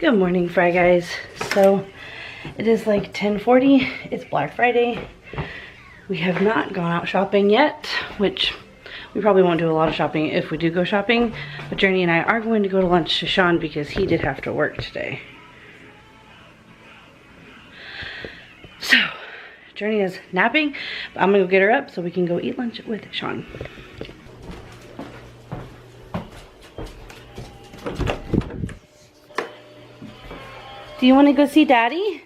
Good morning, Fry guys. So it is like 10:40. It's Black Friday. We have not gone out shopping yet, which we probably won't do a lot of shopping if we do go shopping. But Journey and I are going to go to lunch to Sean because he did have to work today. So Journey is napping, but I'm gonna go get her up so we can go eat lunch with Sean. Do you want to go see Daddy?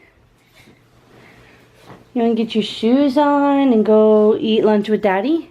You want to get your shoes on and go eat lunch with Daddy?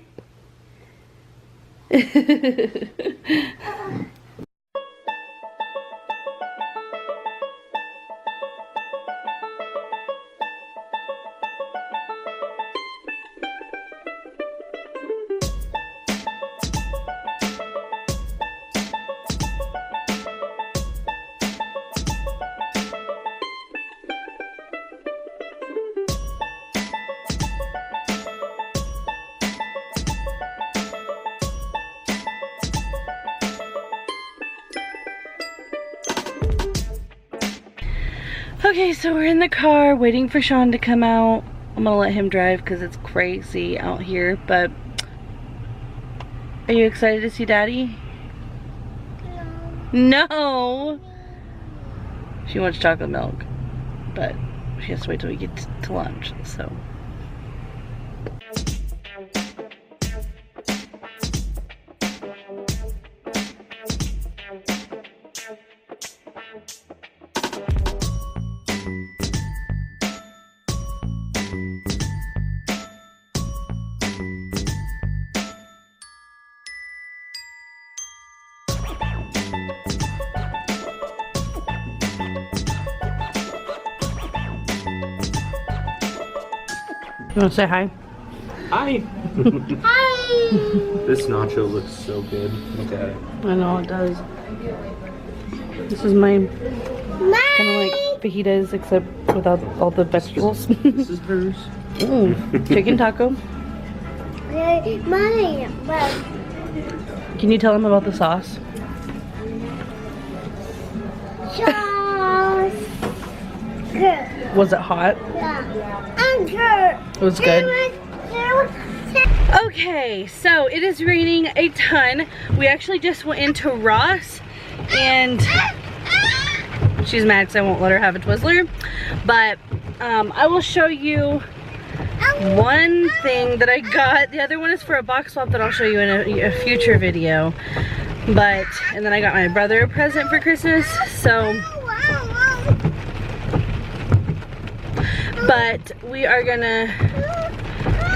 Okay, so we're in the car waiting for Sean to come out. I'm gonna let him drive because it's crazy out here, but are you excited to see Daddy? No. No! She wants chocolate milk, but she has to wait till we get to lunch, so. You want to say hi? Hi! Hi! This nacho looks so good. Look at it. I know it does. This is mine. Kind of like fajitas except without all the vegetables. This is hers. Chicken taco. Mine. Can you tell them about the sauce? Sauce. Good. Was it hot? Yeah. I'm good. It was good. Okay, so it is raining a ton. We actually just went into Ross and she's mad because I won't let her have a Twizzler. But I will show you one thing that I got. The other one is for a box swap that I'll show you in a future video. And then I got my brother a present for Christmas, so. But we are gonna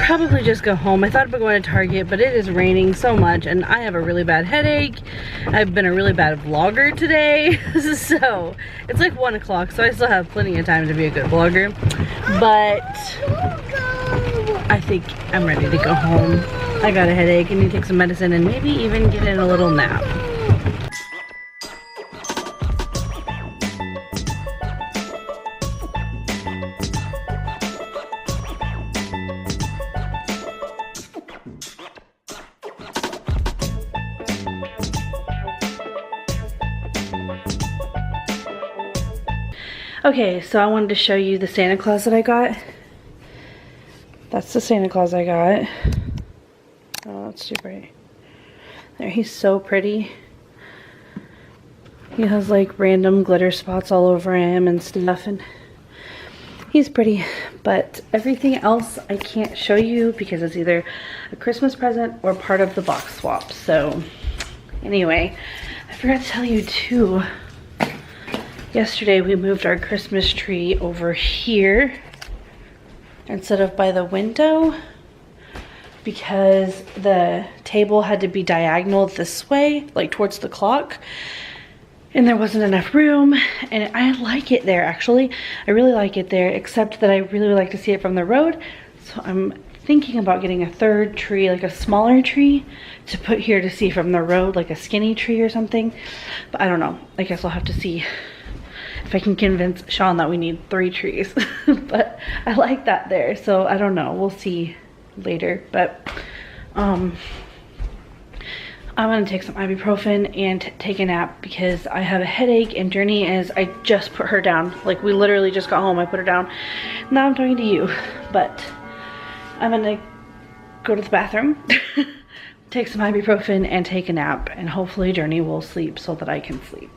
probably just go home. I thought about going to Target, but it is raining so much and I have a really bad headache. I've been a really bad vlogger today. So it's like 1 o'clock, so I still have plenty of time to be a good vlogger. But I think I'm ready to go home. I got a headache and need to take some medicine and maybe even get in a little nap. Okay, so I wanted to show you the Santa Claus that I got. That's the Santa Claus I got. Oh, that's too bright. There, he's so pretty. He has like random glitter spots all over him and stuff, and he's pretty. But everything else I can't show you because it's either a Christmas present or part of the box swap. So anyway, I forgot to tell you too. Yesterday we moved our Christmas tree over here instead of by the window because the table had to be diagonal this way, like towards the clock, and there wasn't enough room. And I like it there, actually. I really like it there, except that I really would like to see it from the road. So I'm thinking about getting a third tree, like a smaller tree, to put here to see from the road, like a skinny tree or something. But I don't know. I guess I'll have to see if I can convince Sean that we need 3 trees. But I like that there, so I don't know. We'll see later. But I'm gonna take some ibuprofen and take a nap because I have a headache, and Journey is, I just put her down. Like, we literally just got home, I put her down. Now I'm talking to you, but I'm gonna go to the bathroom, take some ibuprofen and take a nap, and hopefully Journey will sleep so that I can sleep.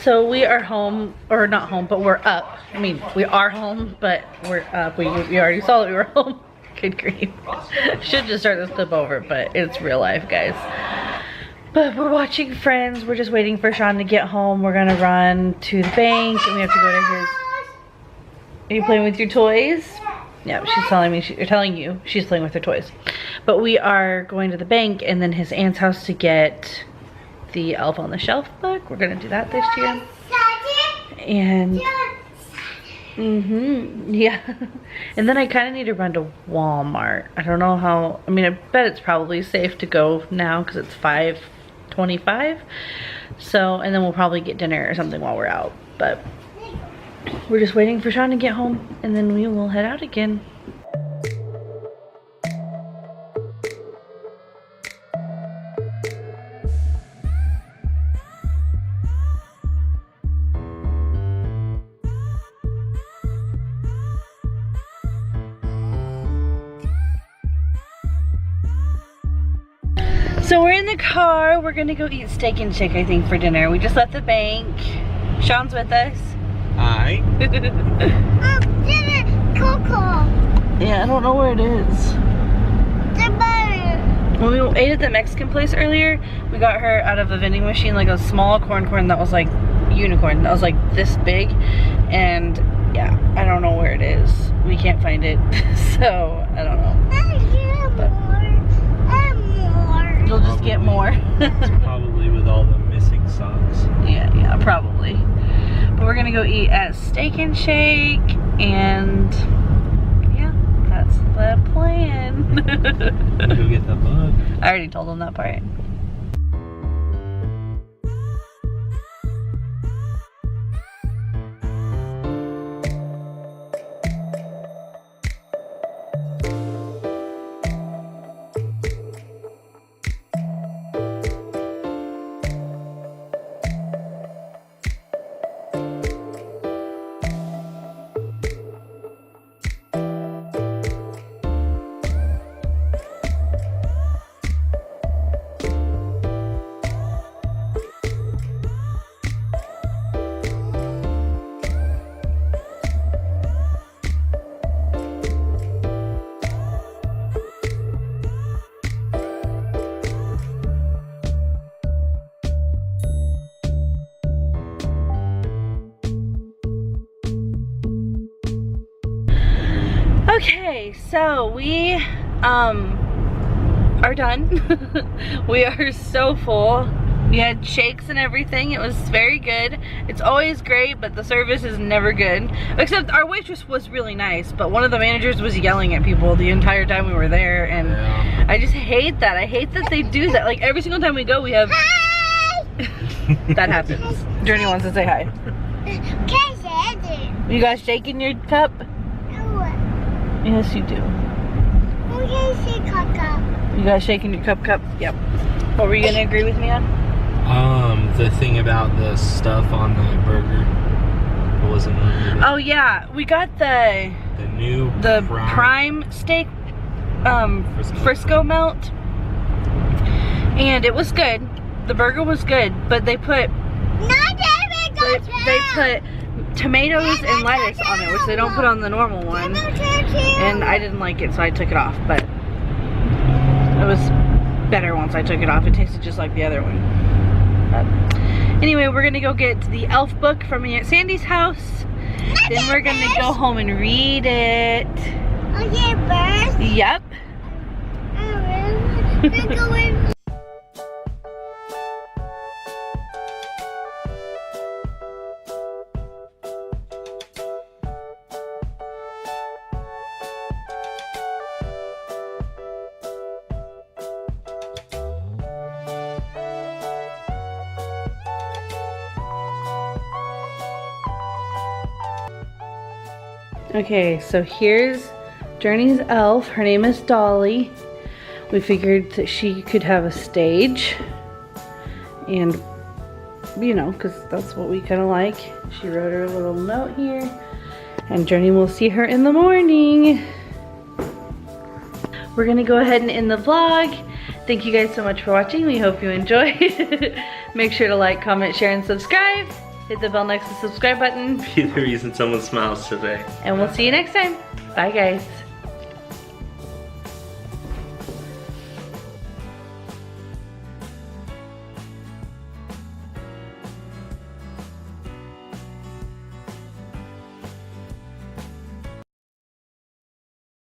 So we are home, or not home, but we're up. I mean, we are home, but we're up. We already saw that we were home. Good grief. Should just start this clip over, but it's real life, guys. But we're watching Friends. We're just waiting for Sean to get home. We're gonna run to the bank, and we have to go to his... Are you playing with your toys? Yeah, she's telling me, telling you she's playing with her toys. But we are going to the bank and then his aunt's house to get the Elf on the Shelf book. We're gonna do that this year. And yeah. And then I kind of need to run to Walmart. I don't know how, I mean, I bet it's probably safe to go now because it's 5:25. So, and then we'll probably get dinner or something while we're out. But we're just waiting for Sean to get home and then we will head out again. So we're in the car. We're gonna go eat Steak and Shake, I think, for dinner. We just left the bank. Sean's with us. Hi. Coco. Yeah, I don't know where it is. When we ate at the Mexican place earlier, we got her out of a vending machine like a small corn that was like unicorn. That was like this big. And yeah, I don't know where it is. We can't find it. So, I don't know. But you'll just get more. Probably with all the missing socks. Yeah, probably. But we're gonna go eat at Steak and Shake, and yeah, that's the plan. Go get the bug. I already told them that part. Okay, so we are done. We are so full. We had shakes and everything. It was very good. It's always great, but the service is never good. Except our waitress was really nice, but one of the managers was yelling at people the entire time we were there, and Yeah. I just hate that. I hate that they do that. Like every single time we go, we have that happens. Journey wants to say hi. Can't say it. You guys shaking your cup? No. Yes, you do. We can say caca. You guys shaking your cup? Yep. What were you gonna agree with me on? The thing about the stuff on the burger wasn't really good. Oh yeah, we got the new prime steak Frisco melt, and it was good. The burger was good, but they put they put tomatoes and lettuce on it, which they don't put on the normal one, and I didn't like it, so I took it off. But it was better once I took it off. It tasted just like the other one. But anyway, we're gonna go get the Elf book from Aunt Sandy's house. Then we're gonna go home and read it. Okay, birds. Yep. We're going. Okay, so here's Journey's elf. Her name is Dolly. We figured that she could have a stage, and you know, because that's what we kind of like. She wrote her a little note here, and Journey will see her in the morning. We're gonna go ahead and end the vlog. Thank you guys so much for watching. We hope you enjoyed. Make sure to like, comment, share, and subscribe. Hit the bell next to the subscribe button. Be the reason someone smiles today. And we'll see you next time. Bye guys.